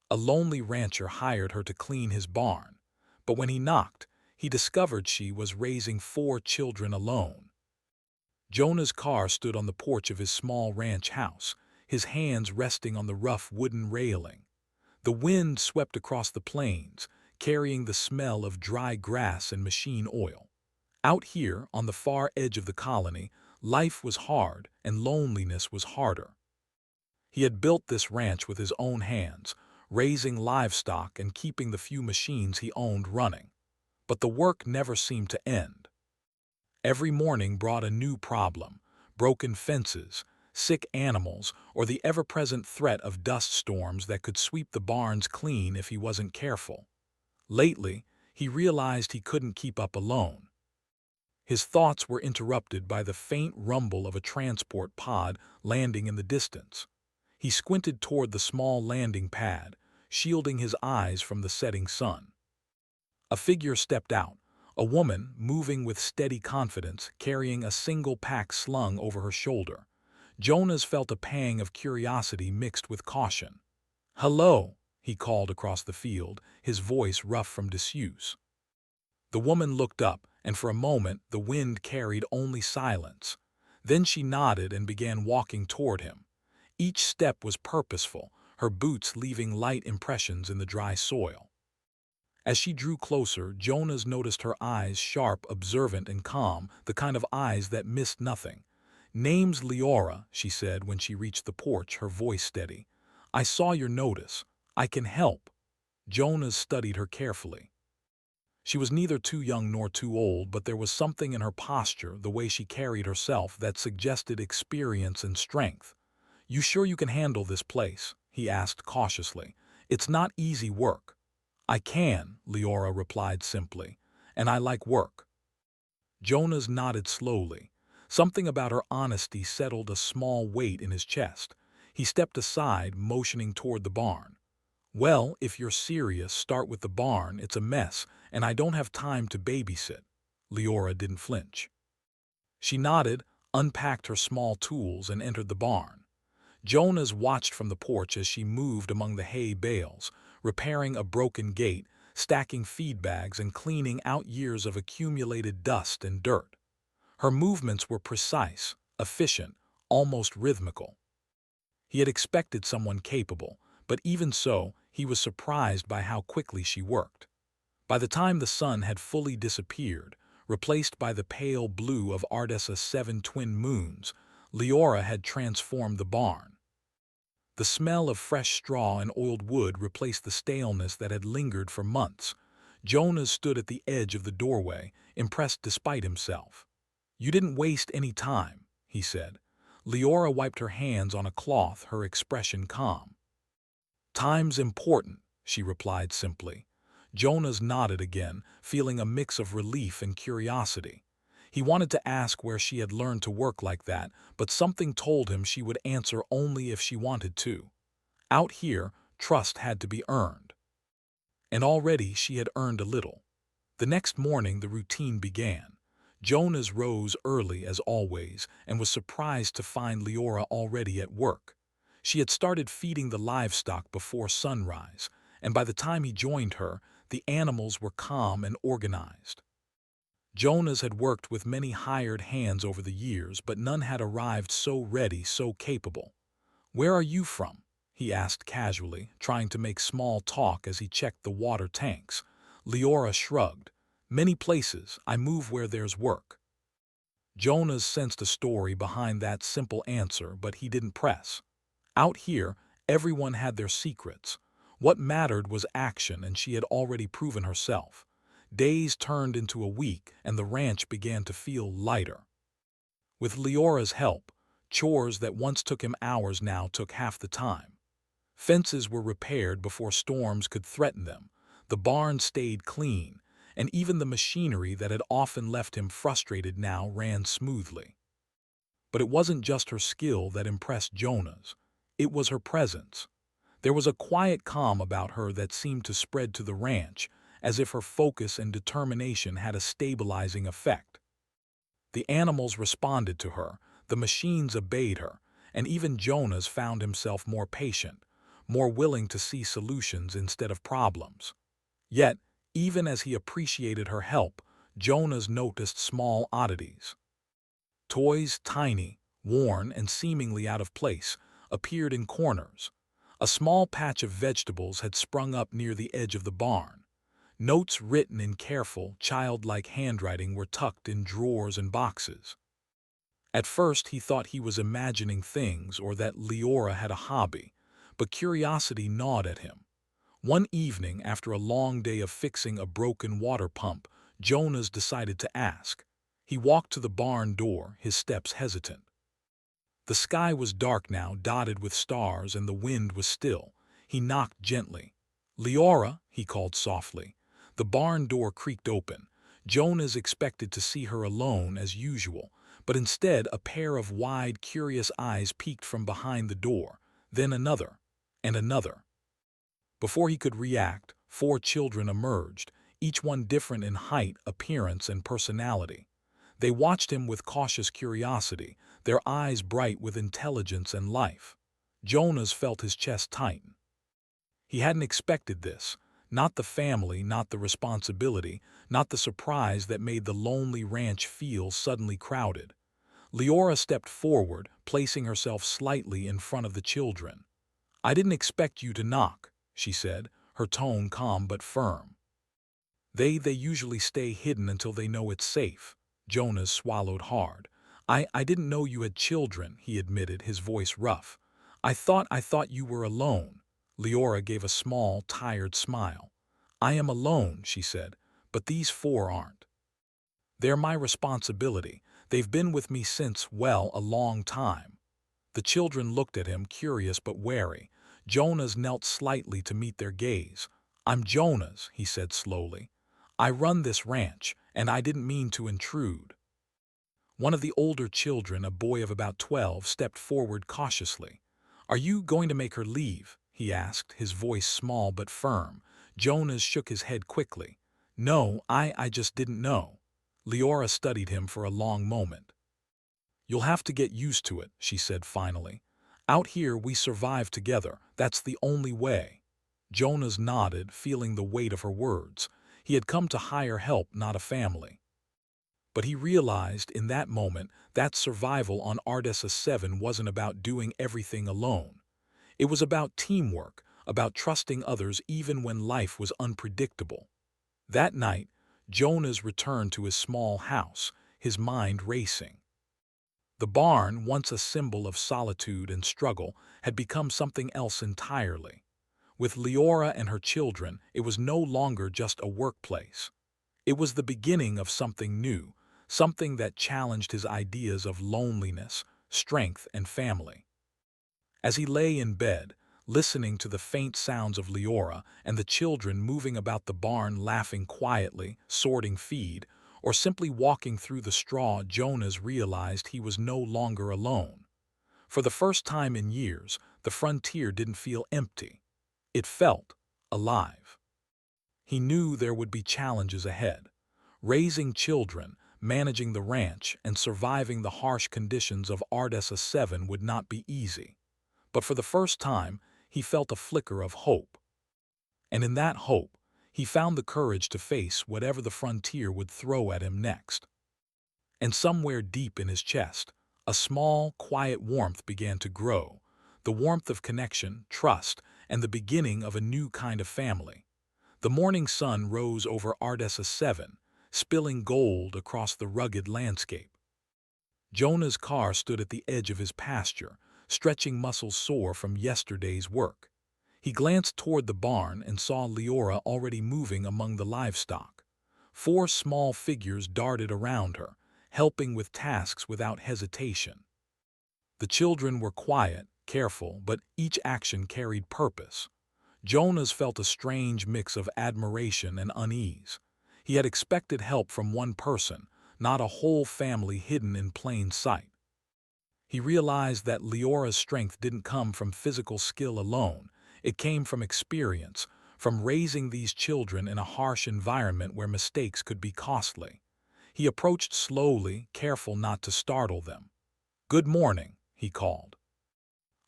A lonely rancher hired her to clean his barn, but when he knocked, he discovered she was raising 4 children alone. Jonah's car stood on the porch of his small ranch house, his hands resting on the rough wooden railing. The wind swept across the plains, carrying the smell of dry grass and machine oil. Out here, on the far edge of the colony, life was hard and loneliness was harder. He had built this ranch with his own hands, raising livestock and keeping the few machines he owned running. But the work never seemed to end. Every morning brought a new problem: broken fences, sick animals, or the ever-present threat of dust storms that could sweep the barns clean if he wasn't careful. Lately, he realized he couldn't keep up alone. His thoughts were interrupted by the faint rumble of a transport pod landing in the distance. He squinted toward the small landing pad, shielding his eyes from the setting sun. A figure stepped out, a woman moving with steady confidence, carrying a single pack slung over her shoulder. Jonas felt a pang of curiosity mixed with caution. "Hello," he called across the field, his voice rough from disuse. The woman looked up, and for a moment the wind carried only silence. Then she nodded and began walking toward him. Each step was purposeful, her boots leaving light impressions in the dry soil. As she drew closer, Jonas noticed her eyes sharp, observant, and calm, the kind of eyes that missed nothing. "Name's Leora," she said when she reached the porch, her voice steady. "I saw your notice. I can help." Jonas studied her carefully. She was neither too young nor too old, but there was something in her posture, the way she carried herself, that suggested experience and strength. "You sure you can handle this place?" he asked cautiously. "It's not easy work." "I can," Leora replied simply, "and I like work." Jonas nodded slowly. Something about her honesty settled a small weight in his chest. He stepped aside, motioning toward the barn. "Well, if you're serious, start with the barn. It's a mess, and I don't have time to babysit." Leora didn't flinch. She nodded, unpacked her small tools, and entered the barn. Jonas watched from the porch as she moved among the hay bales, repairing a broken gate, stacking feed bags, and cleaning out years of accumulated dust and dirt. Her movements were precise, efficient, almost rhythmical. He had expected someone capable, but even so, he was surprised by how quickly she worked. By the time the sun had fully disappeared, replaced by the pale blue of Ardessa's 7 twin moons, Leora had transformed the barn. The smell of fresh straw and oiled wood replaced the staleness that had lingered for months. Jonas stood at the edge of the doorway, impressed despite himself. "You didn't waste any time," he said. Leora wiped her hands on a cloth, her expression calm. "Time's important," she replied simply. Jonas nodded again, feeling a mix of relief and curiosity. He wanted to ask where she had learned to work like that, but something told him she would answer only if she wanted to. Out here, trust had to be earned. And already she had earned a little. The next morning the routine began. Jonas rose early as always and was surprised to find Leora already at work. She had started feeding the livestock before sunrise, and by the time he joined her, the animals were calm and organized. Jonas had worked with many hired hands over the years, but none had arrived so ready, so capable. "Where are you from?" he asked casually, trying to make small talk as he checked the water tanks. Leora shrugged. "Many places. I move where there's work." Jonas sensed a story behind that simple answer, but he didn't press. Out here, everyone had their secrets. What mattered was action, and she had already proven herself. Days turned into a week, and the ranch began to feel lighter. With Leora's help, chores that once took him hours now took half the time. Fences were repaired before storms could threaten them, the barn stayed clean, and even the machinery that had often left him frustrated now ran smoothly. But it wasn't just her skill that impressed Jonas. It was her presence. There was a quiet calm about her that seemed to spread to the ranch, as if her focus and determination had a stabilizing effect. The animals responded to her, the machines obeyed her, and even Jonas found himself more patient, more willing to see solutions instead of problems. Yet, even as he appreciated her help, Jonas noticed small oddities. Toys, tiny, worn, and seemingly out of place, appeared in corners. A small patch of vegetables had sprung up near the edge of the barn. Notes written in careful, childlike handwriting were tucked in drawers and boxes. At first he thought he was imagining things or that Leora had a hobby, but curiosity gnawed at him. One evening, after a long day of fixing a broken water pump, Jonas decided to ask. He walked to the barn door, his steps hesitant. The sky was dark now, dotted with stars, and the wind was still. He knocked gently. "Leora," he called softly. The barn door creaked open. Jonas expected to see her alone as usual, but instead a pair of wide, curious eyes peeked from behind the door, then another, and another. Before he could react, 4 children emerged, each one different in height, appearance, and personality. They watched him with cautious curiosity, their eyes bright with intelligence and life. Jonas felt his chest tighten. He hadn't expected this, not the family, not the responsibility, not the surprise that made the lonely ranch feel suddenly crowded. Leora stepped forward, placing herself slightly in front of the children. "I didn't expect you to knock," she said, her tone calm but firm. They usually stay hidden until they know it's safe." Jonas swallowed hard. I didn't know you had children," he admitted, his voice rough. I thought you were alone." Leora gave a small, tired smile. "I am alone," she said, "but these 4 aren't. They're my responsibility. They've been with me since, well, a long time." The children looked at him, curious but wary. Jonas knelt slightly to meet their gaze. "I'm Jonas," he said slowly. "I run this ranch, and I didn't mean to intrude." One of the older children, a boy of about 12, stepped forward cautiously. "Are you going to make her leave?" he asked, his voice small but firm. Jonas shook his head quickly. "No, I just didn't know." Leora studied him for a long moment. "You'll have to get used to it," she said finally. "Out here we survive together. That's the only way." Jonas nodded, feeling the weight of her words. He had come to hire help, not a family. But he realized in that moment that survival on Ardessa 7 wasn't about doing everything alone. It was about teamwork, about trusting others even when life was unpredictable. That night, Jonas returned to his small house, his mind racing. The barn, once a symbol of solitude and struggle, had become something else entirely. With Leora and her children, it was no longer just a workplace. It was the beginning of something new, something that challenged his ideas of loneliness, strength, and family. As he lay in bed, listening to the faint sounds of Leora and the children moving about the barn, laughing quietly, sorting feed, or simply walking through the straw, Jonas realized he was no longer alone. For the first time in years, the frontier didn't feel empty. It felt alive. He knew there would be challenges ahead. Raising children, managing the ranch, and surviving the harsh conditions of Ardessa 7 would not be easy. But for the first time, he felt a flicker of hope. And in that hope, he found the courage to face whatever the frontier would throw at him next. And somewhere deep in his chest, a small, quiet warmth began to grow, the warmth of connection, trust, and the beginning of a new kind of family. The morning sun rose over Ardessa 7, spilling gold across the rugged landscape. Jonah's car stood at the edge of his pasture, stretching muscles sore from yesterday's work. He glanced toward the barn and saw Leora already moving among the livestock. 4 small figures darted around her, helping with tasks without hesitation. The children were quiet, careful, but each action carried purpose. Jonas felt a strange mix of admiration and unease. He had expected help from one person, not a whole family hidden in plain sight. He realized that Leora's strength didn't come from physical skill alone. It came from experience, from raising these children in a harsh environment where mistakes could be costly. He approached slowly, careful not to startle them. "Good morning," he called.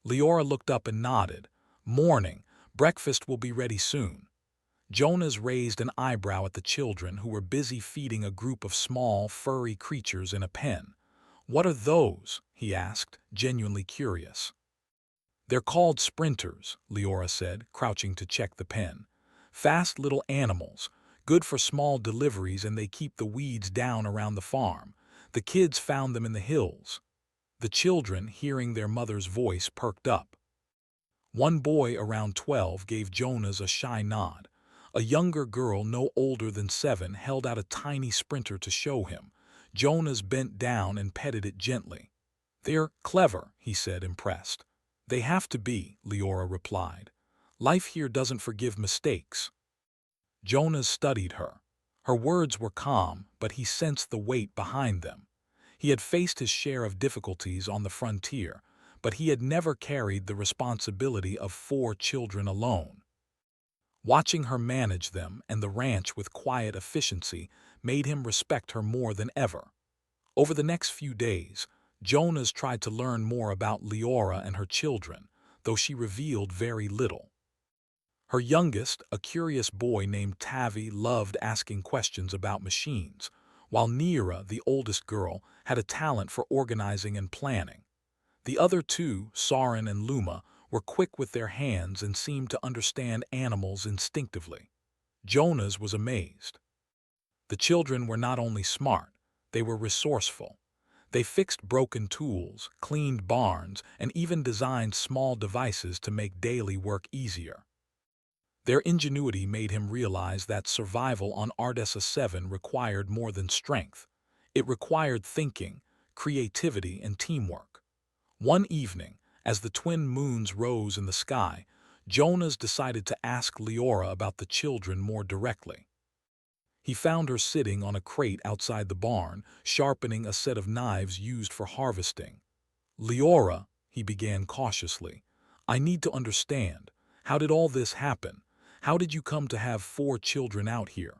Leora looked up and nodded. Morning, breakfast will be ready soon. Jonas raised an eyebrow at the children who were busy feeding a group of small, furry creatures in a pen. What are those? He asked, genuinely curious. They're called sprinters, Leora said, crouching to check the pen. Fast little animals, good for small deliveries, and they keep the weeds down around the farm. The kids found them in the hills. The children, hearing their mother's voice, perked up. One boy around 12 gave Jonas a shy nod. A younger girl no older than 7 held out a tiny sprinter to show him. Jonas bent down and petted it gently. They're clever, he said, impressed. They have to be, Leora replied. Life here doesn't forgive mistakes. Jonas studied her. Her words were calm, but he sensed the weight behind them. He had faced his share of difficulties on the frontier, but he had never carried the responsibility of 4 children alone. Watching her manage them and the ranch with quiet efficiency made him respect her more than ever. Over the next few days, Jonas tried to learn more about Leora and her children, though she revealed very little. Her youngest, a curious boy named Tavi, loved asking questions about machines, while Neera, the oldest girl, had a talent for organizing and planning. The other 2, Soren and Luma, were quick with their hands and seemed to understand animals instinctively. Jonas was amazed. The children were not only smart, they were resourceful. They fixed broken tools, cleaned barns, and even designed small devices to make daily work easier. Their ingenuity made him realize that survival on Ardessa 7 required more than strength. It required thinking, creativity, and teamwork. One evening, as the twin moons rose in the sky, Jonas decided to ask Leora about the children more directly. He found her sitting on a crate outside the barn, sharpening a set of knives used for harvesting. Leora, he began cautiously, I need to understand. How did all this happen? How did you come to have 4 children out here?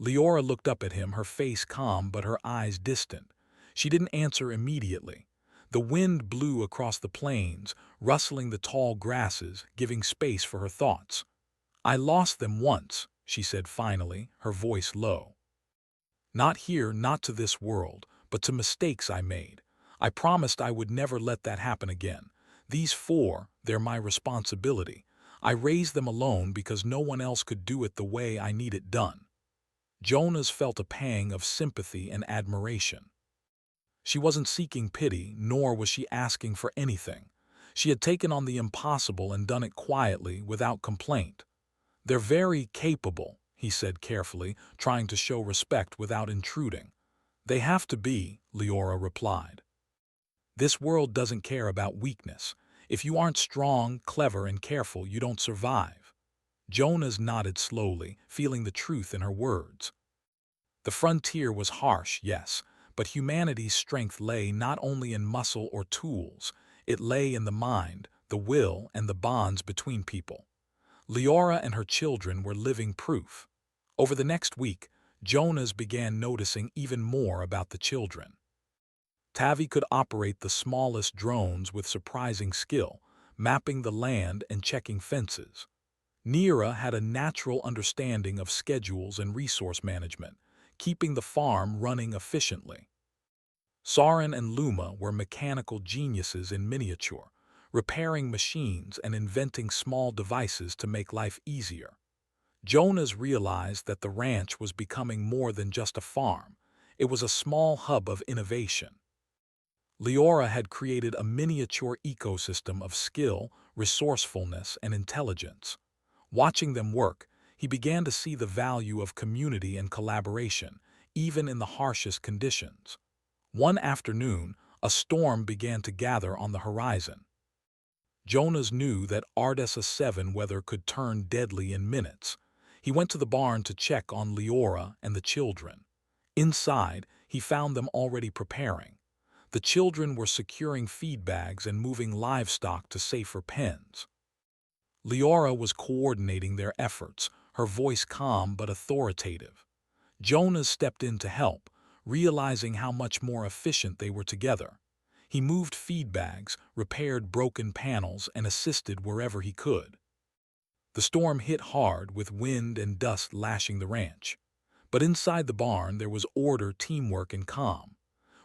Leora looked up at him, her face calm but her eyes distant. She didn't answer immediately. The wind blew across the plains, rustling the tall grasses, giving space for her thoughts. I lost them once, she said finally, her voice low. Not here, not to this world, but to mistakes I made. I promised I would never let that happen again. These 4, they're my responsibility. I raised them alone because no one else could do it the way I need it done. Jonas felt a pang of sympathy and admiration. She wasn't seeking pity, nor was she asking for anything. She had taken on the impossible and done it quietly, without complaint. They're very capable, he said carefully, trying to show respect without intruding. They have to be, Leora replied. This world doesn't care about weakness. If you aren't strong, clever, and careful, you don't survive. Jonas nodded slowly, feeling the truth in her words. The frontier was harsh, yes, but humanity's strength lay not only in muscle or tools, it lay in the mind, the will, and the bonds between people. Leora and her children were living proof. Over the next week, Jonas began noticing even more about the children. Tavi could operate the smallest drones with surprising skill, mapping the land and checking fences. Neera had a natural understanding of schedules and resource management, keeping the farm running efficiently. Soren and Luma were mechanical geniuses in miniature, repairing machines and inventing small devices to make life easier. Jonas realized that the ranch was becoming more than just a farm. It was a small hub of innovation. Leora had created a miniature ecosystem of skill, resourcefulness, and intelligence. Watching them work, he began to see the value of community and collaboration, even in the harshest conditions. One afternoon, a storm began to gather on the horizon. Jonas knew that Ardessa 7 weather could turn deadly in minutes. He went to the barn to check on Leora and the children. Inside, he found them already preparing. The children were securing feed bags and moving livestock to safer pens. Leora was coordinating their efforts, her voice calm but authoritative. Jonas stepped in to help, realizing how much more efficient they were together. He moved feed bags, repaired broken panels, and assisted wherever he could. The storm hit hard, with wind and dust lashing the ranch. But inside the barn there was order, teamwork, and calm.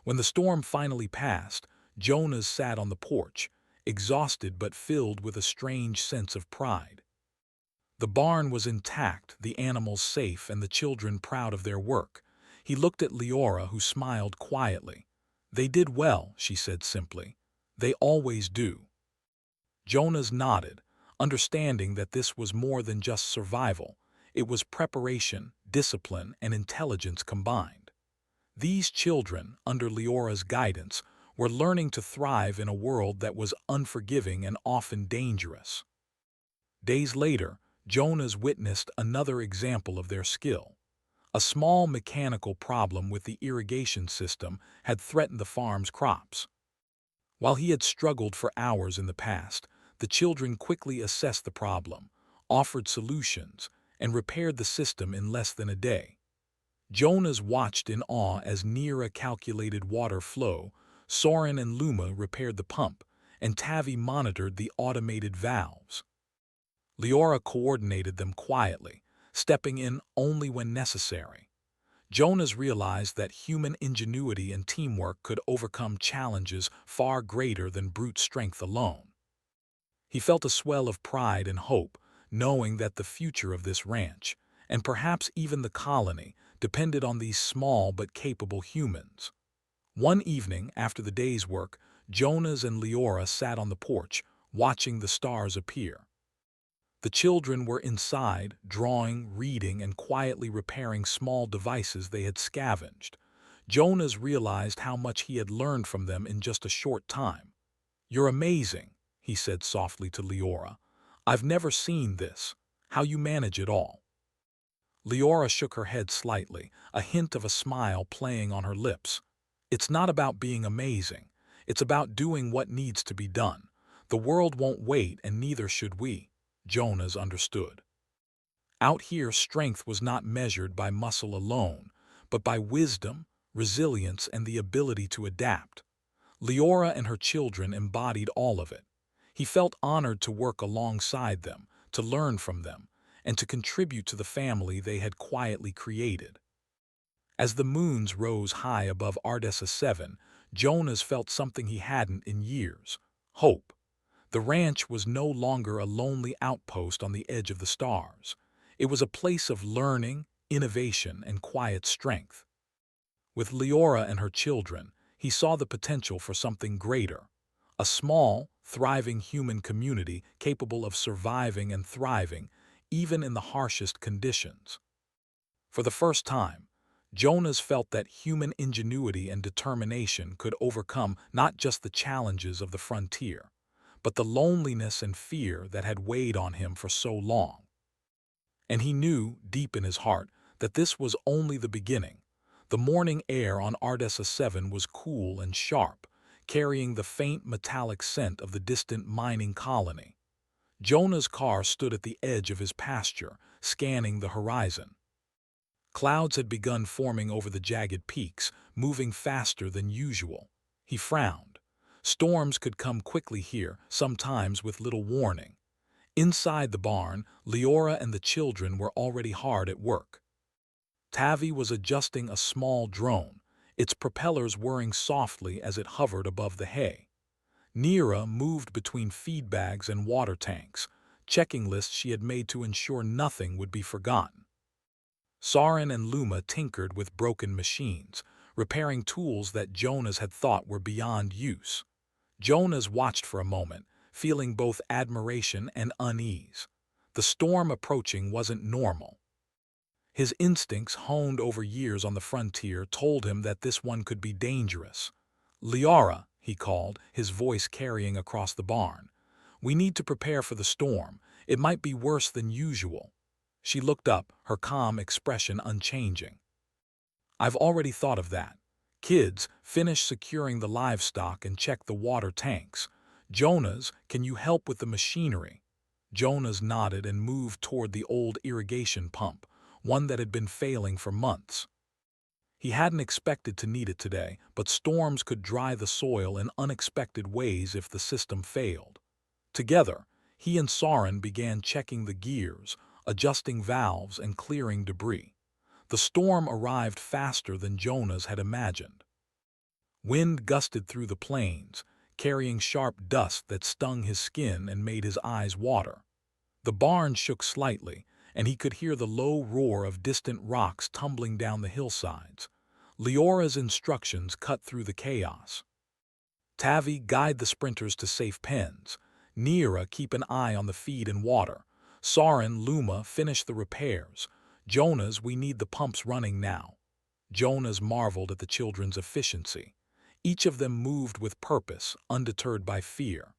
When the storm finally passed, Jonas sat on the porch, exhausted but filled with a strange sense of pride. The barn was intact, the animals safe, and the children proud of their work. He looked at Leora, who smiled quietly. "They did well," she said simply. "They always do." Jonas nodded, understanding that this was more than just survival. It was preparation, discipline, and intelligence combined. These children, under Leora's guidance, were learning to thrive in a world that was unforgiving and often dangerous. Days later, Jonas witnessed another example of their skill. A small mechanical problem with the irrigation system had threatened the farm's crops. While he had struggled for hours in the past, the children quickly assessed the problem, offered solutions, and repaired the system in less than a day. Jonas watched in awe as Nira calculated water flow, Soren and Luma repaired the pump, and Tavi monitored the automated valves. Leora coordinated them quietly, stepping in only when necessary. Jonas realized that human ingenuity and teamwork could overcome challenges far greater than brute strength alone. He felt a swell of pride and hope, knowing that the future of this ranch, and perhaps even the colony, depended on these small but capable humans. One evening, after the day's work, Jonas and Leora sat on the porch, watching the stars appear. The children were inside, drawing, reading, and quietly repairing small devices they had scavenged. Jonas realized how much he had learned from them in just a short time. "You're amazing," he said softly to Leora. "I've never seen this. How you manage it all." Leora shook her head slightly, a hint of a smile playing on her lips. "It's not about being amazing. It's about doing what needs to be done. The world won't wait, and neither should we." Jonas understood. Out here, strength was not measured by muscle alone, but by wisdom, resilience, and the ability to adapt. Leora and her children embodied all of it. He felt honored to work alongside them, to learn from them, and to contribute to the family they had quietly created. As the moons rose high above Ardessa 7, Jonas felt something he hadn't in years: hope. The ranch was no longer a lonely outpost on the edge of the stars. It was a place of learning, innovation, and quiet strength. With Leora and her children, he saw the potential for something greater: a small, thriving human community capable of surviving and thriving, even in the harshest conditions. For the first time, Jonas felt that human ingenuity and determination could overcome not just the challenges of the frontier, but the loneliness and fear that had weighed on him for so long. And he knew, deep in his heart, that this was only the beginning. The morning air on Ardessa 7 was cool and sharp, carrying the faint metallic scent of the distant mining colony. Jonah's car stood at the edge of his pasture, scanning the horizon. Clouds had begun forming over the jagged peaks, moving faster than usual. He frowned. Storms could come quickly here, sometimes with little warning. Inside the barn, Leora and the children were already hard at work. Tavi was adjusting a small drone, its propellers whirring softly as it hovered above the hay. Nira moved between feed bags and water tanks, checking lists she had made to ensure nothing would be forgotten. Soren and Luma tinkered with broken machines, repairing tools that Jonas had thought were beyond use. Jonas watched for a moment, feeling both admiration and unease. The storm approaching wasn't normal. His instincts, honed over years on the frontier, told him that this one could be dangerous. "Leora," he called, his voice carrying across the barn. "We need to prepare for the storm. It might be worse than usual." She looked up, her calm expression unchanging. "I've already thought of that. Kids, finish securing the livestock and check the water tanks. Jonas, can you help with the machinery?" Jonas nodded and moved toward the old irrigation pump, one that had been failing for months. He hadn't expected to need it today, but storms could dry the soil in unexpected ways if the system failed. Together, he and Soren began checking the gears, adjusting valves, and clearing debris. The storm arrived faster than Jonas had imagined. Wind gusted through the plains, carrying sharp dust that stung his skin and made his eyes water. The barn shook slightly, and he could hear the low roar of distant rocks tumbling down the hillsides. Leora's instructions cut through the chaos. Tavi, guide the sprinters to safe pens. Neera, keep an eye on the feed and water. Soren, Luma, finish the repairs. Jonas, we need the pumps running now. Jonas marveled at the children's efficiency. Each of them moved with purpose, undeterred by fear.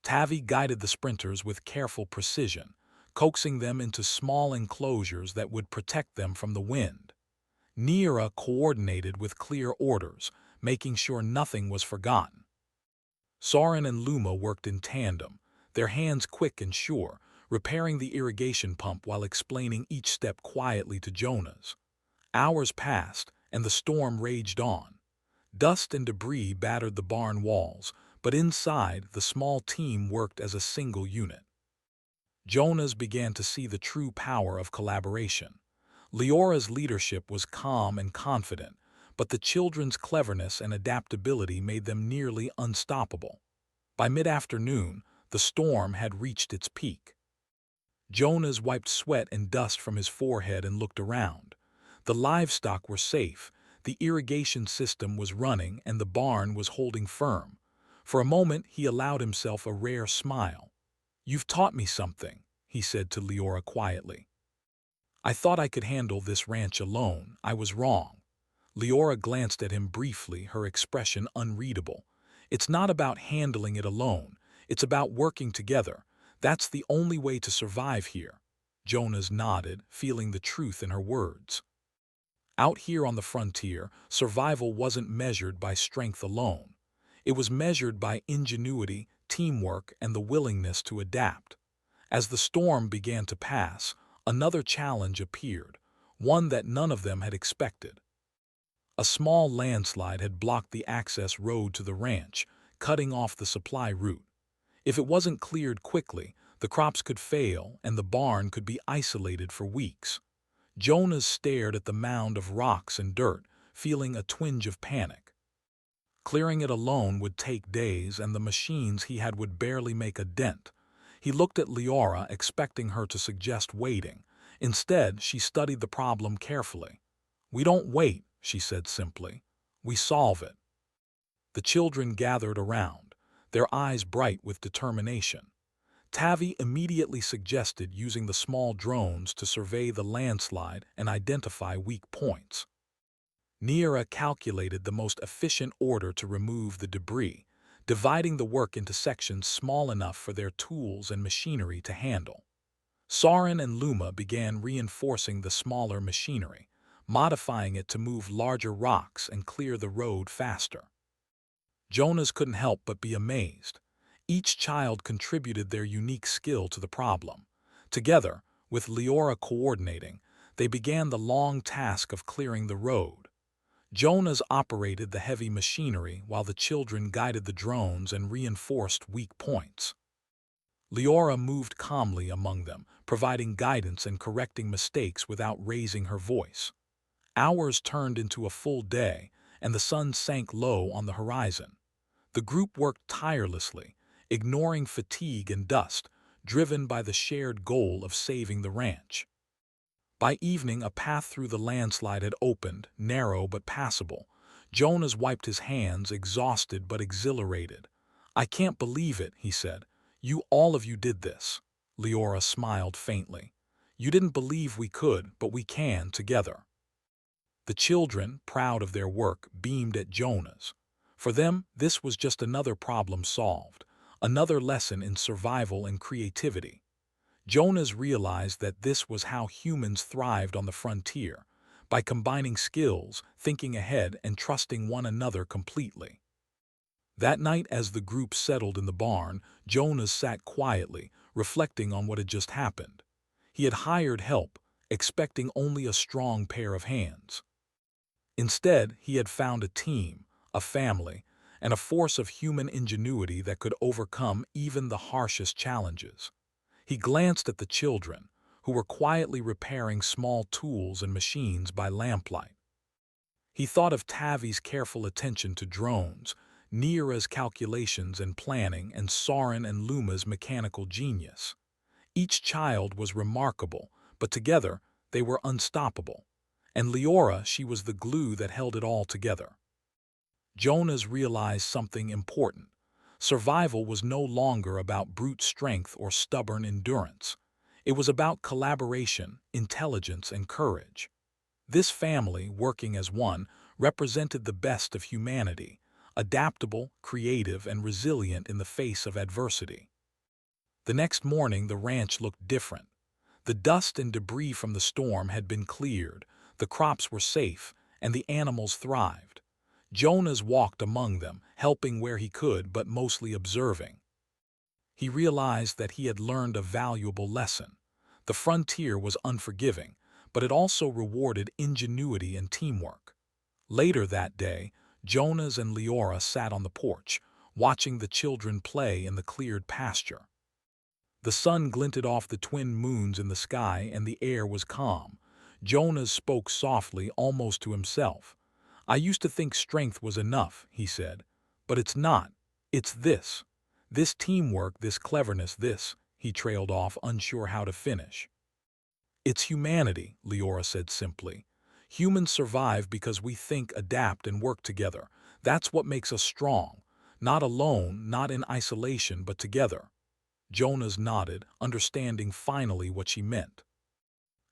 Tavi guided the sprinters with careful precision, coaxing them into small enclosures that would protect them from the wind. Neera coordinated with clear orders, making sure nothing was forgotten. Soren and Luma worked in tandem, their hands quick and sure, repairing the irrigation pump while explaining each step quietly to Jonas. Hours passed, and the storm raged on. Dust and debris battered the barn walls, but inside, the small team worked as a single unit. Jonas began to see the true power of collaboration. Leora's leadership was calm and confident, but the children's cleverness and adaptability made them nearly unstoppable. By mid-afternoon, the storm had reached its peak. Jonas wiped sweat and dust from his forehead and looked around. The livestock were safe, the irrigation system was running, and the barn was holding firm. For a moment, he allowed himself a rare smile. "You've taught me something," he said to Leora quietly. "I thought I could handle this ranch alone. I was wrong." Leora glanced at him briefly, her expression unreadable. "It's not about handling it alone. It's about working together. That's the only way to survive here." Jonas nodded, feeling the truth in her words. Out here on the frontier, survival wasn't measured by strength alone. It was measured by ingenuity, teamwork, and the willingness to adapt. As the storm began to pass, another challenge appeared, one that none of them had expected. A small landslide had blocked the access road to the ranch, cutting off the supply route. If it wasn't cleared quickly, the crops could fail and the barn could be isolated for weeks. Jonas stared at the mound of rocks and dirt, feeling a twinge of panic. Clearing it alone would take days, and the machines he had would barely make a dent. He looked at Leora, expecting her to suggest waiting. Instead, she studied the problem carefully. "We don't wait," she said simply. "We solve it." The children gathered around, their eyes bright with determination. Tavi immediately suggested using the small drones to survey the landslide and identify weak points. Neera calculated the most efficient order to remove the debris, dividing the work into sections small enough for their tools and machinery to handle. Soren and Luma began reinforcing the smaller machinery, modifying it to move larger rocks and clear the road faster. Jonas couldn't help but be amazed. Each child contributed their unique skill to the problem. Together, with Leora coordinating, they began the long task of clearing the road. Jonas operated the heavy machinery while the children guided the drones and reinforced weak points. Leora moved calmly among them, providing guidance and correcting mistakes without raising her voice. Hours turned into a full day, and the sun sank low on the horizon. The group worked tirelessly, ignoring fatigue and dust, driven by the shared goal of saving the ranch. By evening, a path through the landslide had opened, narrow but passable. Jonas wiped his hands, exhausted but exhilarated. "I can't believe it," he said. All of you did this." Leora smiled faintly. "You didn't believe we could, but we can together." The children, proud of their work, beamed at Jonas. For them, this was just another problem solved, another lesson in survival and creativity. Jonas realized that this was how humans thrived on the frontier, by combining skills, thinking ahead, and trusting one another completely. That night, as the group settled in the barn, Jonas sat quietly, reflecting on what had just happened. He had hired help, expecting only a strong pair of hands. Instead, he had found a team, a family, and a force of human ingenuity that could overcome even the harshest challenges. He glanced at the children, who were quietly repairing small tools and machines by lamplight. He thought of Tavi's careful attention to drones, Nira's calculations and planning, and Soren and Luma's mechanical genius. Each child was remarkable, but together they were unstoppable. And Leora, she was the glue that held it all together. Jonas realized something important. Survival was no longer about brute strength or stubborn endurance. It was about collaboration, intelligence, and courage. This family, working as one, represented the best of humanity, adaptable, creative, and resilient in the face of adversity. The next morning, the ranch looked different. The dust and debris from the storm had been cleared, the crops were safe, and the animals thrived. Jonas walked among them, helping where he could but mostly observing. He realized that he had learned a valuable lesson. The frontier was unforgiving, but it also rewarded ingenuity and teamwork. Later that day, Jonas and Leora sat on the porch, watching the children play in the cleared pasture. The sun glinted off the twin moons in the sky and the air was calm. Jonas spoke softly, almost to himself. "I used to think strength was enough," he said. "But it's not. It's this. This teamwork, this cleverness, this," he trailed off, unsure how to finish. "It's humanity," Leora said simply. "Humans survive because we think, adapt, and work together. That's what makes us strong. Not alone, not in isolation, but together." Jonas nodded, understanding finally what she meant.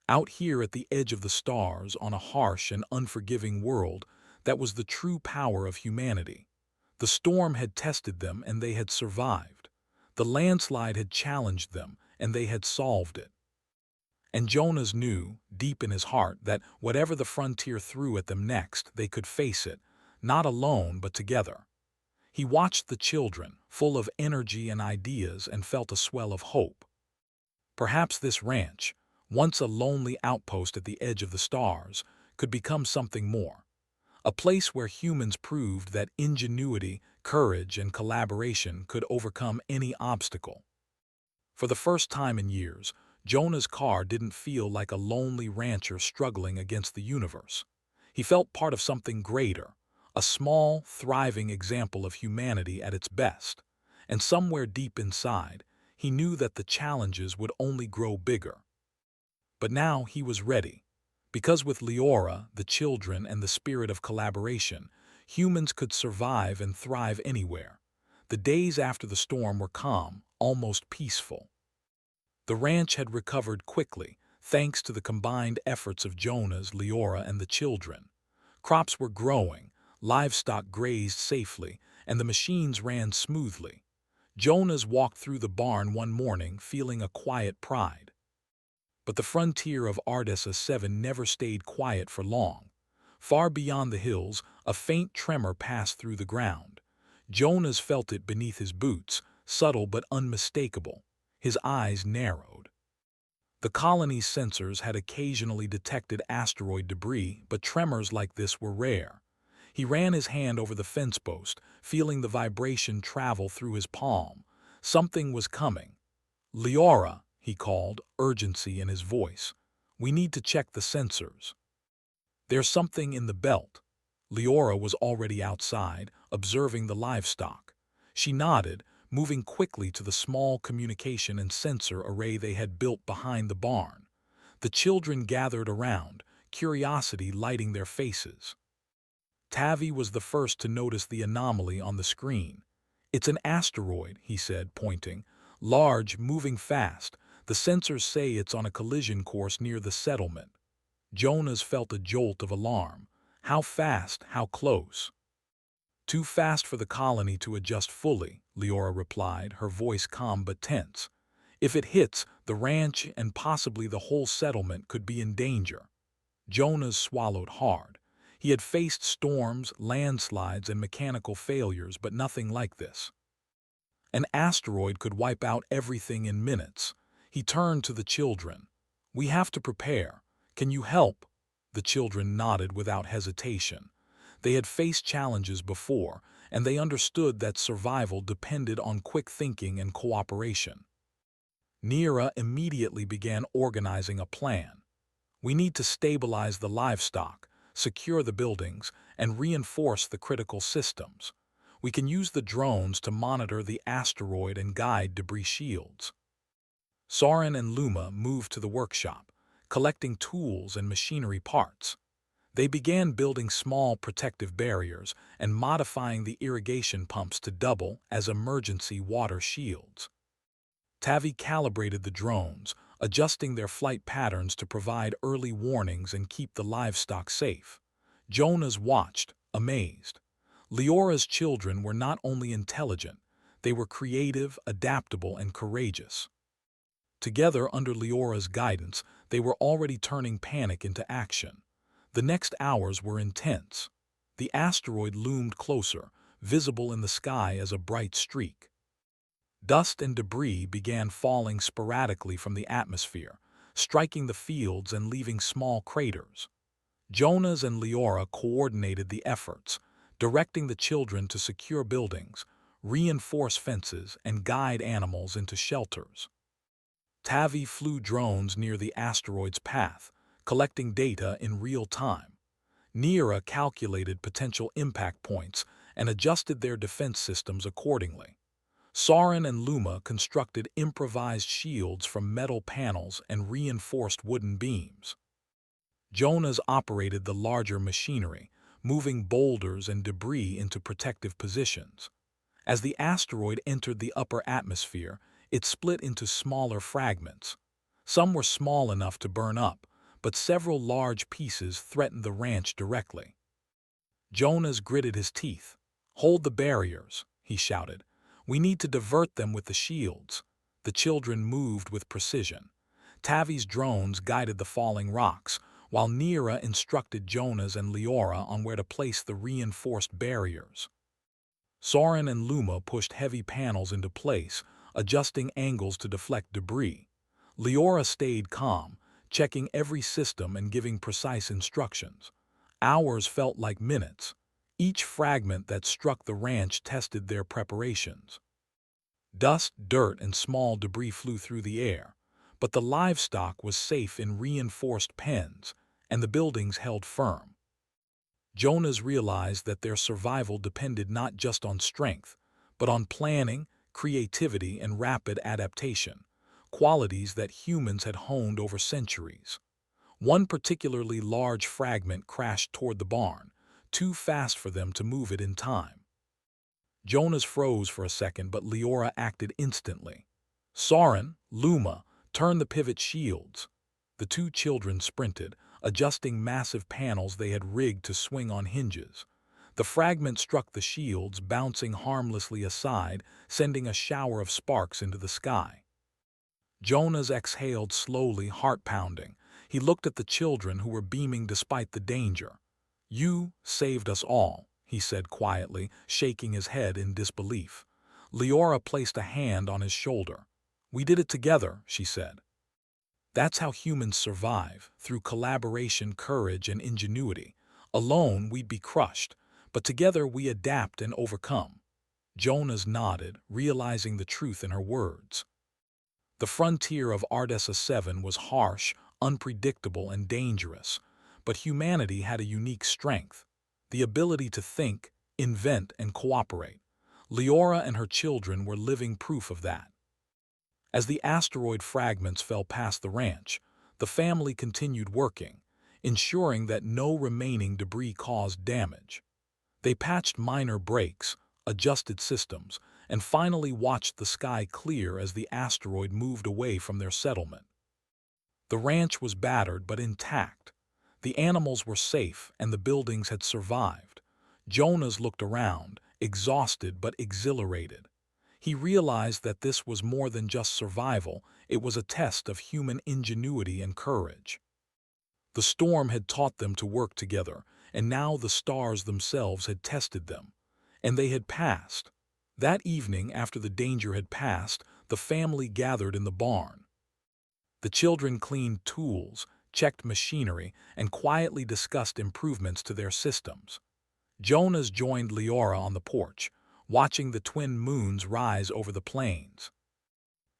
Out here at the edge of the stars, on a harsh and unforgiving world, that was the true power of humanity. The storm had tested them and they had survived. The landslide had challenged them and they had solved it. And Jonas knew, deep in his heart, that whatever the frontier threw at them next, they could face it, not alone but together. He watched the children, full of energy and ideas, and felt a swell of hope. Perhaps this ranch, once a lonely outpost at the edge of the stars, could become something more. A place where humans proved that ingenuity, courage, and collaboration could overcome any obstacle. For the first time in years, Jonah's car didn't feel like a lonely rancher struggling against the universe. He felt part of something greater, a small, thriving example of humanity at its best. And somewhere deep inside, he knew that the challenges would only grow bigger. But now he was ready. Because with Leora, the children, and the spirit of collaboration, humans could survive and thrive anywhere. The days after the storm were calm, almost peaceful. The ranch had recovered quickly, thanks to the combined efforts of Jonas, Leora, and the children. Crops were growing, livestock grazed safely, and the machines ran smoothly. Jonas walked through the barn one morning feeling a quiet pride. But the frontier of Ardessa 7 never stayed quiet for long. Far beyond the hills, a faint tremor passed through the ground. Jonas felt it beneath his boots, subtle but unmistakable. His eyes narrowed. The colony's sensors had occasionally detected asteroid debris, but tremors like this were rare. He ran his hand over the fence post, feeling the vibration travel through his palm. Something was coming. "Leora," he called, urgency in his voice. "We need to check the sensors." "There's something in the belt." Leora was already outside, observing the livestock. She nodded, moving quickly to the small communication and sensor array they had built behind the barn. The children gathered around, curiosity lighting their faces. Tavi was the first to notice the anomaly on the screen. "It's an asteroid," he said, pointing. "Large, moving fast. The sensors say it's on a collision course near the settlement." Jonas felt a jolt of alarm. How fast? How close? "Too fast for the colony to adjust fully," Leora replied, her voice calm but tense. "If it hits, the ranch and possibly the whole settlement could be in danger." Jonas swallowed hard. He had faced storms, landslides, and mechanical failures, but nothing like this. An asteroid could wipe out everything in minutes. He turned to the children. "We have to prepare. Can you help?" The children nodded without hesitation. They had faced challenges before, and they understood that survival depended on quick thinking and cooperation. Nira immediately began organizing a plan. We need to stabilize the livestock, secure the buildings, and reinforce the critical systems. We can use the drones to monitor the asteroid and guide debris shields. Soren and Luma moved to the workshop, collecting tools and machinery parts. They began building small protective barriers and modifying the irrigation pumps to double as emergency water shields. Tavi calibrated the drones, adjusting their flight patterns to provide early warnings and keep the livestock safe. Jonas watched, amazed. Leora's children were not only intelligent, they were creative, adaptable, and courageous. Together, under Leora's guidance, they were already turning panic into action. The next hours were intense. The asteroid loomed closer, visible in the sky as a bright streak. Dust and debris began falling sporadically from the atmosphere, striking the fields and leaving small craters. Jonas and Leora coordinated the efforts, directing the children to secure buildings, reinforce fences, and guide animals into shelters. Tavi flew drones near the asteroid's path, collecting data in real time. Nira calculated potential impact points and adjusted their defense systems accordingly. Soren and Luma constructed improvised shields from metal panels and reinforced wooden beams. Jonas operated the larger machinery, moving boulders and debris into protective positions. As the asteroid entered the upper atmosphere, it split into smaller fragments. Some were small enough to burn up, but several large pieces threatened the ranch directly. Jonas gritted his teeth. "Hold the barriers," he shouted. "We need to divert them with the shields." The children moved with precision. Tavi's drones guided the falling rocks, while Nira instructed Jonas and Leora on where to place the reinforced barriers. Soren and Luma pushed heavy panels into place, adjusting angles to deflect debris. Leora stayed calm, checking every system and giving precise instructions. Hours felt like minutes. Each fragment that struck the ranch tested their preparations. Dust, dirt, and small debris flew through the air, but the livestock was safe in reinforced pens, and the buildings held firm. Jonas realized that their survival depended not just on strength, but on planning, creativity, and rapid adaptation, qualities that humans had honed over centuries. One particularly large fragment crashed toward the barn, too fast for them to move it in time. Jonas froze for a second, but Leora acted instantly. Soren, Luma, turned the pivot shields. The two children sprinted, adjusting massive panels they had rigged to swing on hinges. The fragment struck the shields, bouncing harmlessly aside, sending a shower of sparks into the sky. Jonas exhaled slowly, heart pounding. He looked at the children who were beaming despite the danger. "You saved us all," he said quietly, shaking his head in disbelief. Leora placed a hand on his shoulder. "We did it together," she said. "That's how humans survive, through collaboration, courage, and ingenuity. Alone, we'd be crushed, but together we adapt and overcome." Jonas nodded, realizing the truth in her words. The frontier of Ardessa 7 was harsh, unpredictable, and dangerous, but humanity had a unique strength: the ability to think, invent, and cooperate. Leora and her children were living proof of that. As the asteroid fragments fell past the ranch, the family continued working, ensuring that no remaining debris caused damage. They patched minor breaks, adjusted systems, and finally watched the sky clear as the asteroid moved away from their settlement. The ranch was battered but intact. The animals were safe and the buildings had survived. Jonas looked around, exhausted but exhilarated. He realized that this was more than just survival, it was a test of human ingenuity and courage. The storm had taught them to work together, and now the stars themselves had tested them. And they had passed. That evening, after the danger had passed, the family gathered in the barn. The children cleaned tools, checked machinery, and quietly discussed improvements to their systems. Jonas joined Leora on the porch, watching the twin moons rise over the plains.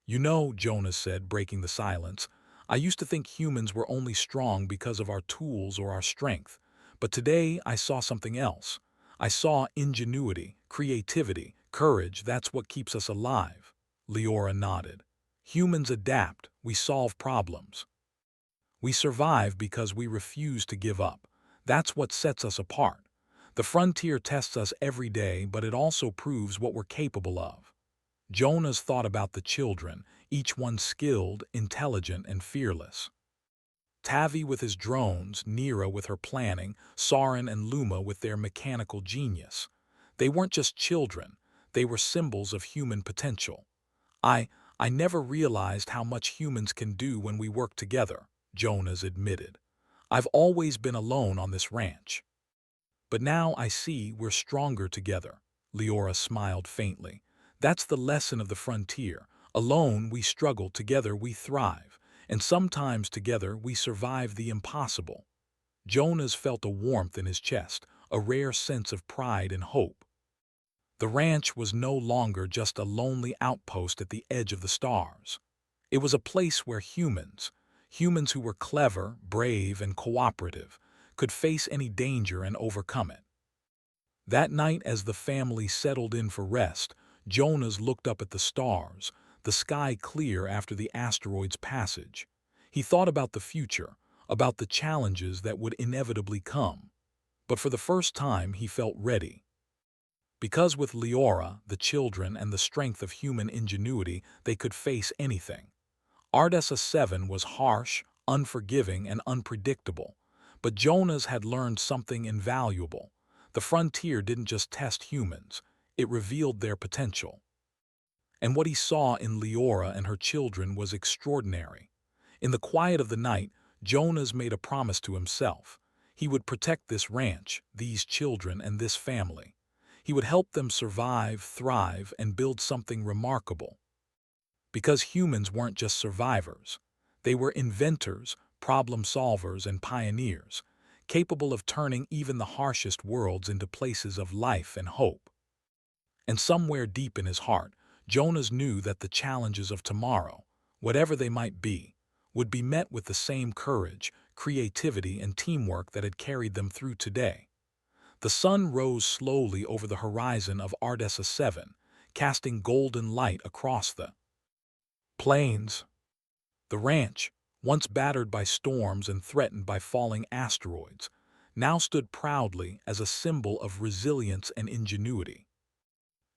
"You know," Jonas said, breaking the silence, "I used to think humans were only strong because of our tools or our strength. But today I saw something else. I saw ingenuity, creativity, courage. That's what keeps us alive." Leora nodded. "Humans adapt, we solve problems. We survive because we refuse to give up. That's what sets us apart. The frontier tests us every day, but it also proves what we're capable of." Jonas thought about the children, each one skilled, intelligent, and fearless. Tavi with his drones, Nira with her planning, Sarin and Luma with their mechanical genius. They weren't just children, they were symbols of human potential. I, I never realized how much humans can do when we work together," Jonas admitted. "I've always been alone on this ranch. But now I see we're stronger together." Leora smiled faintly. "That's the lesson of the frontier. Alone we struggle, together we thrive. And sometimes together we survive the impossible." Jonas felt a warmth in his chest, a rare sense of pride and hope. The ranch was no longer just a lonely outpost at the edge of the stars. It was a place where humans who were clever, brave, and cooperative, could face any danger and overcome it. That night, as the family settled in for rest, Jonas looked up at the stars, the sky clear after the asteroid's passage. He thought about the future, about the challenges that would inevitably come. But for the first time, he felt ready. Because with Leora, the children, and the strength of human ingenuity, they could face anything. Ardessa 7 was harsh, unforgiving, and unpredictable. But Jonas had learned something invaluable. The frontier didn't just test humans, it revealed their potential. And what he saw in Leora and her children was extraordinary. In the quiet of the night, Jonas made a promise to himself. He would protect this ranch, these children, and this family. He would help them survive, thrive, and build something remarkable. Because humans weren't just survivors. They were inventors, problem solvers, and pioneers, capable of turning even the harshest worlds into places of life and hope. And somewhere deep in his heart, Jonas knew that the challenges of tomorrow, whatever they might be, would be met with the same courage, creativity, and teamwork that had carried them through today. The sun rose slowly over the horizon of Ardessa 7, casting golden light across the plains. The ranch, once battered by storms and threatened by falling asteroids, now stood proudly as a symbol of resilience and ingenuity.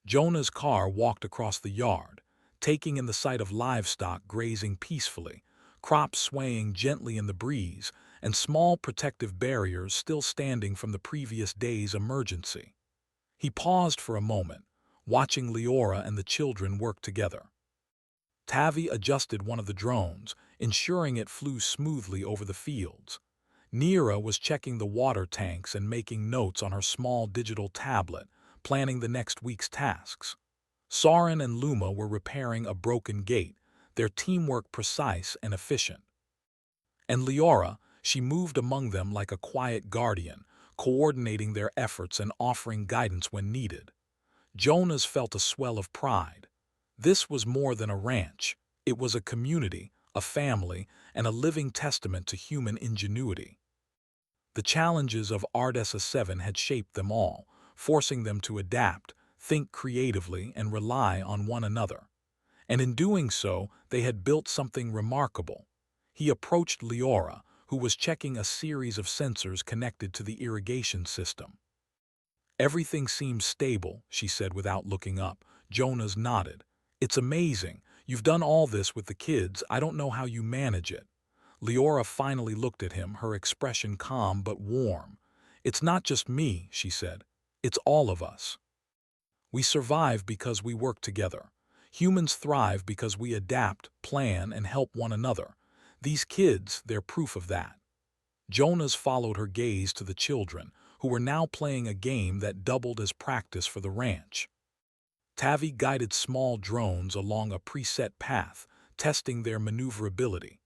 Jonah's car walked across the yard, taking in the sight of livestock grazing peacefully, crops swaying gently in the breeze, and small protective barriers still standing from the previous day's emergency. He paused for a moment, watching Leora and the children work together. Tavi adjusted one of the drones, ensuring it flew smoothly over the fields. Nira was checking the water tanks and making notes on her small digital tablet, planning the next week's tasks. Sarin and Luma were repairing a broken gate, their teamwork precise and efficient. And Leora, she moved among them like a quiet guardian, coordinating their efforts and offering guidance when needed. Jonas felt a swell of pride. This was more than a ranch. It was a community, a family, and a living testament to human ingenuity. The challenges of Ardessa 7 had shaped them all, forcing them to adapt, think creatively, and rely on one another. And in doing so, they had built something remarkable. He approached Leora, who was checking a series of sensors connected to the irrigation system. "Everything seems stable," she said without looking up. Jonas nodded. "It's amazing. You've done all this with the kids. I don't know how you manage it." Leora finally looked at him, her expression calm but warm. "It's not just me," she said. "It's all of us. We survive because we work together. Humans thrive because we adapt, plan, and help one another. These kids, they're proof of that." Jonas followed her gaze to the children, who were now playing a game that doubled as practice for the ranch. Tavi guided small drones along a preset path, testing their maneuverability.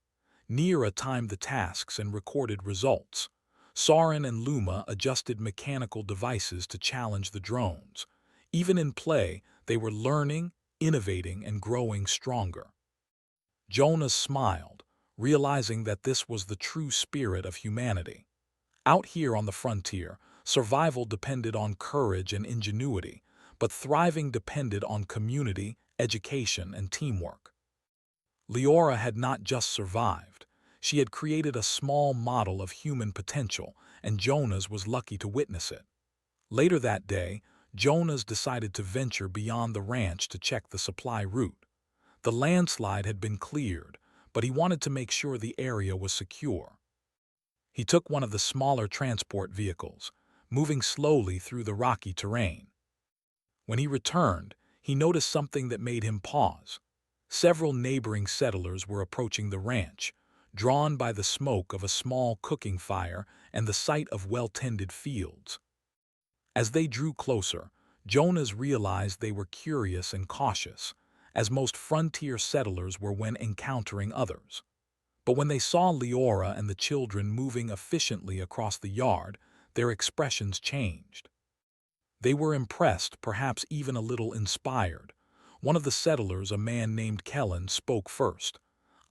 Nira timed the tasks and recorded results. Soren and Luma adjusted mechanical devices to challenge the drones. Even in play, they were learning, innovating, and growing stronger. Jonas smiled, realizing that this was the true spirit of humanity. Out here on the frontier, survival depended on courage and ingenuity, but thriving depended on community, education, and teamwork. Leora had not just survived. She had created a small model of human potential, and Jonas was lucky to witness it. Later that day, Jonas decided to venture beyond the ranch to check the supply route. The landslide had been cleared, but he wanted to make sure the area was secure. He took one of the smaller transport vehicles, moving slowly through the rocky terrain. When he returned, he noticed something that made him pause. Several neighboring settlers were approaching the ranch, drawn by the smoke of a small cooking fire and the sight of well-tended fields. As they drew closer, Jonas realized they were curious and cautious, as most frontier settlers were when encountering others. But when they saw Leora and the children moving efficiently across the yard, their expressions changed. They were impressed, perhaps even a little inspired. One of the settlers, a man named Kellen, spoke first.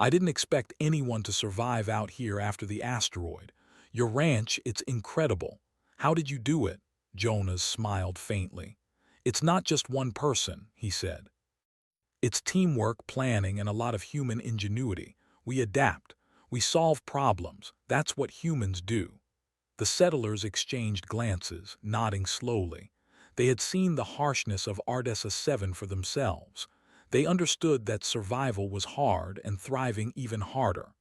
"I didn't expect anyone to survive out here after the asteroid. Your ranch, it's incredible. How did you do it?" Jonas smiled faintly. "It's not just one person," he said. "It's teamwork, planning, and a lot of human ingenuity. We adapt. We solve problems. That's what humans do." The settlers exchanged glances, nodding slowly. They had seen the harshness of Ardessa 7 for themselves. They understood that survival was hard and thriving even harder.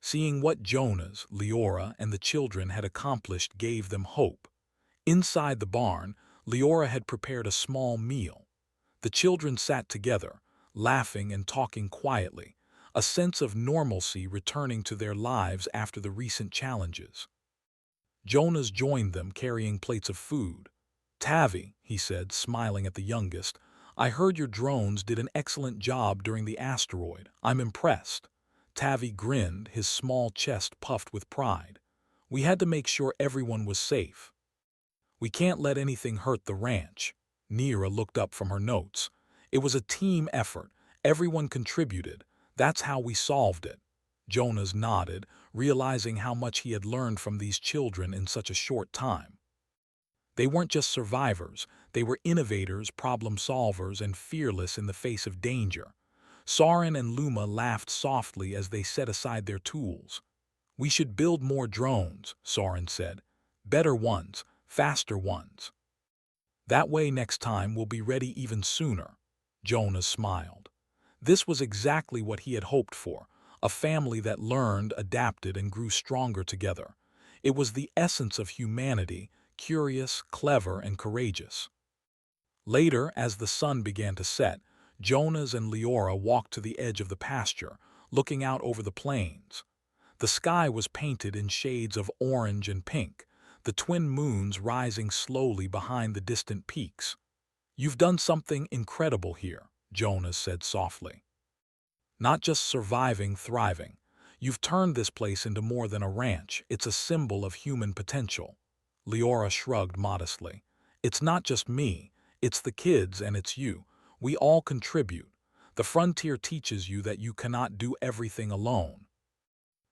Seeing what Jonas, Leora, and the children had accomplished gave them hope. Inside the barn, Leora had prepared a small meal. The children sat together, laughing and talking quietly, a sense of normalcy returning to their lives after the recent challenges. Jonas joined them, carrying plates of food. "Tavi," he said, smiling at the youngest, "I heard your drones did an excellent job during the asteroid. I'm impressed." Tavi grinned, his small chest puffed with pride. "We had to make sure everyone was safe. We can't let anything hurt the ranch." Nira looked up from her notes. "It was a team effort. Everyone contributed. That's how we solved it." Jonas nodded, realizing how much he had learned from these children in such a short time. They weren't just survivors, they were innovators, problem solvers, and fearless in the face of danger. Soren and Luma laughed softly as they set aside their tools. "We should build more drones," Soren said. "Better ones, faster ones. That way next time we'll be ready even sooner." Jonas smiled. This was exactly what he had hoped for, a family that learned, adapted, and grew stronger together. It was the essence of humanity, curious, clever, and courageous. Later, as the sun began to set, Jonas and Leora walked to the edge of the pasture, looking out over the plains. The sky was painted in shades of orange and pink, the twin moons rising slowly behind the distant peaks. "You've done something incredible here," Jonas said softly. "Not just surviving, thriving. You've turned this place into more than a ranch. It's a symbol of human potential." Leora shrugged modestly. "It's not just me. It's the kids and it's you. We all contribute. The frontier teaches you that you cannot do everything alone.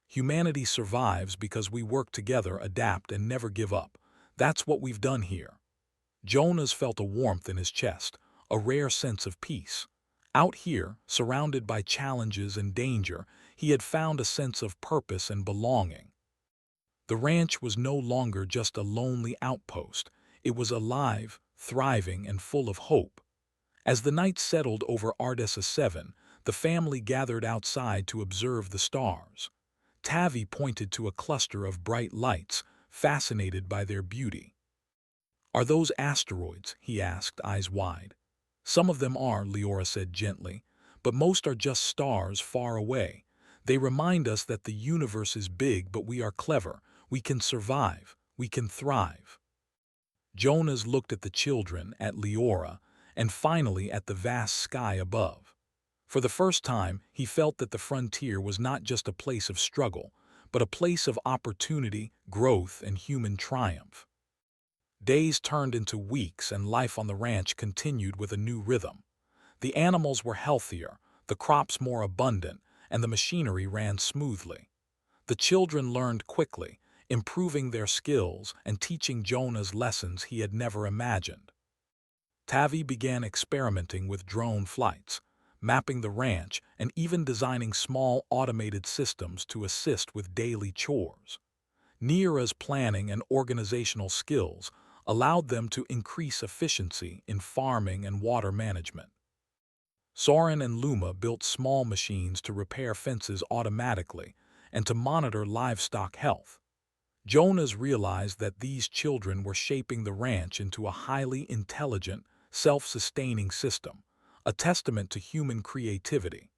Humanity survives because we work together, adapt, and never give up. That's what we've done here." Jonas felt a warmth in his chest, a rare sense of peace. Out here, surrounded by challenges and danger, he had found a sense of purpose and belonging. The ranch was no longer just a lonely outpost. It was alive, thriving, and full of hope. As the night settled over Ardessa 7, the family gathered outside to observe the stars. Tavi pointed to a cluster of bright lights, fascinated by their beauty. "Are those asteroids?" he asked, eyes wide. "Some of them are," Leora said gently, "but most are just stars far away. They remind us that the universe is big, but we are clever. We can survive. We can thrive." Jonas looked at the children, at Leora, and finally at the vast sky above. For the first time, he felt that the frontier was not just a place of struggle, but a place of opportunity, growth, and human triumph. Days turned into weeks and life on the ranch continued with a new rhythm. The animals were healthier, the crops more abundant, and the machinery ran smoothly. The children learned quickly, improving their skills and teaching Jonah's lessons he had never imagined. Tavi began experimenting with drone flights, mapping the ranch and even designing small automated systems to assist with daily chores. Neera's planning and organizational skills allowed them to increase efficiency in farming and water management. Soren and Luma built small machines to repair fences automatically and to monitor livestock health. Jonas realized that these children were shaping the ranch into a highly intelligent, self-sustaining system, a testament to human creativity.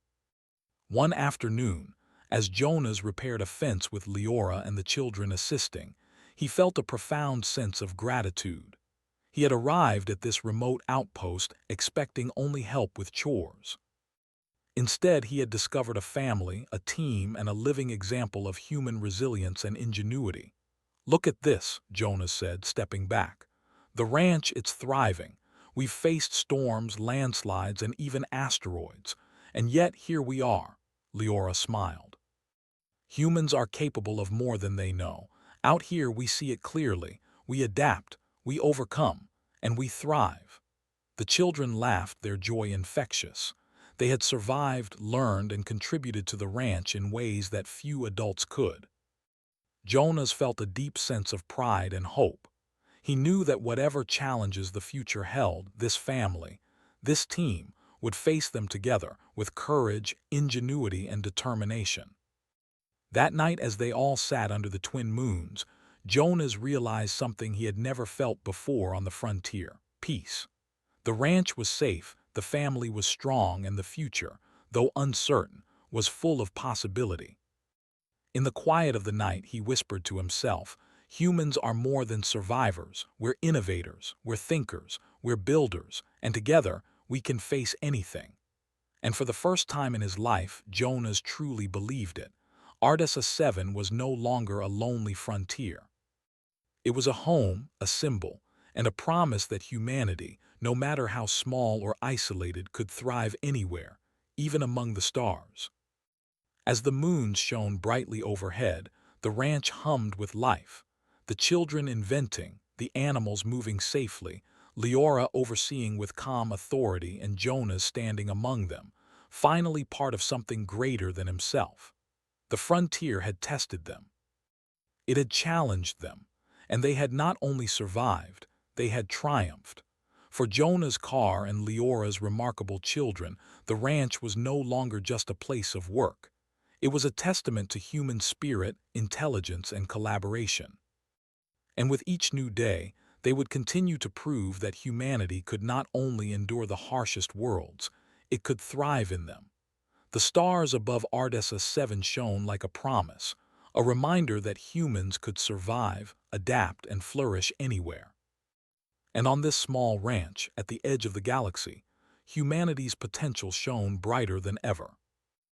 One afternoon, as Jonas repaired a fence with Leora and the children assisting, he felt a profound sense of gratitude. He had arrived at this remote outpost expecting only help with chores. Instead, he had discovered a family, a team, and a living example of human resilience and ingenuity. "Look at this," Jonas said, stepping back. "The ranch, it's thriving. We've faced storms, landslides, and even asteroids. And yet here we are," Leora smiled. "Humans are capable of more than they know. Out here we see it clearly. We adapt, we overcome, and we thrive." The children laughed, their joy infectious. They had survived, learned, and contributed to the ranch in ways that few adults could. Jonas felt a deep sense of pride and hope. He knew that whatever challenges the future held, this family, this team, would face them together with courage, ingenuity, and determination. That night, as they all sat under the twin moons, Jonas realized something he had never felt before on the frontier: peace. The ranch was safe, the family was strong, and the future, though uncertain, was full of possibility. In the quiet of the night, he whispered to himself, "Humans are more than survivors. We're innovators, we're thinkers, we're builders, and together we can face anything." And for the first time in his life, Jonas truly believed it. Ardessa 7 was no longer a lonely frontier. It was a home, a symbol, and a promise that humanity, no matter how small or isolated, could thrive anywhere, even among the stars. As the moons shone brightly overhead, the ranch hummed with life, the children inventing, the animals moving safely, Leora overseeing with calm authority, and Jonas standing among them, finally part of something greater than himself. The frontier had tested them. It had challenged them, and they had not only survived, they had triumphed. For Jonah's car and Leora's remarkable children, the ranch was no longer just a place of work. It was a testament to human spirit, intelligence, and collaboration. And with each new day, they would continue to prove that humanity could not only endure the harshest worlds, it could thrive in them. The stars above Ardessa 7 shone like a promise, a reminder that humans could survive, adapt, and flourish anywhere. And on this small ranch, at the edge of the galaxy, humanity's potential shone brighter than ever.